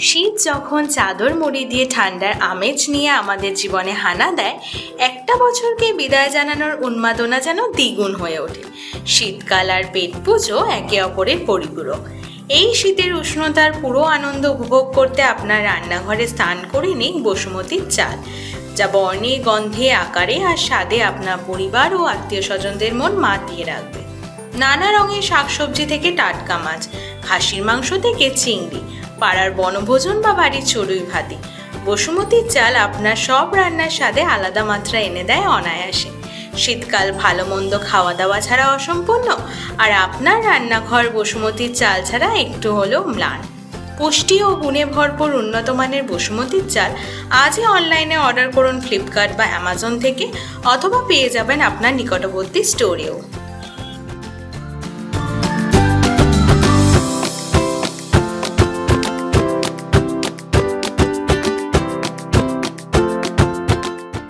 শীত যখন চাদর মুড়ি দিয়ে ঠান্ডার আমেজ নিয়ে আমাদের জীবনে হানা দেয়, একটা বছরকে বিদায় জানানোর উন্মাদনা যেন দ্বিগুণ হয়ে ওঠে। শীতকাল আর পেট পুজো একে অপরের পরিপূরক। এই শীতের উষ্ণতার পুরো আনন্দ উপভোগ করতে আপনার রান্নাঘরে স্থান করে নিন বসুমতীর চাল, যা বর্ণে, গন্ধে, আকারে আর স্বাদে আপনার পরিবার ও আত্মীয় স্বজনদের মন মাতিয়ে রাখবে। নানা রঙের শাকসবজি থেকে টাটকা মাছ, খাসির মাংস থেকে চিংড়ি, পাড়ার বনভোজন বা বাড়ির চড়ুই ভাতি, বসুমতীর চাল আপনার সব রান্নার স্বাদে আলাদা মাত্রা এনে দেয় অনায়াসে। শীতকাল ভালো মন্দ খাওয়া দাওয়া ছাড়া অসম্পূর্ণ, আর আপনার রান্নাঘর বসুমতীর চাল ছাড়া একটু হলেও ম্লান। পুষ্টি ও গুণে ভরপুর উন্নত মানের বসুমতীর চাল আজই অনলাইনে অর্ডার করুন ফ্লিপকার্ট বা অ্যামাজন থেকে, অথবা পেয়ে যাবেন আপনার নিকটবর্তী স্টোরেও।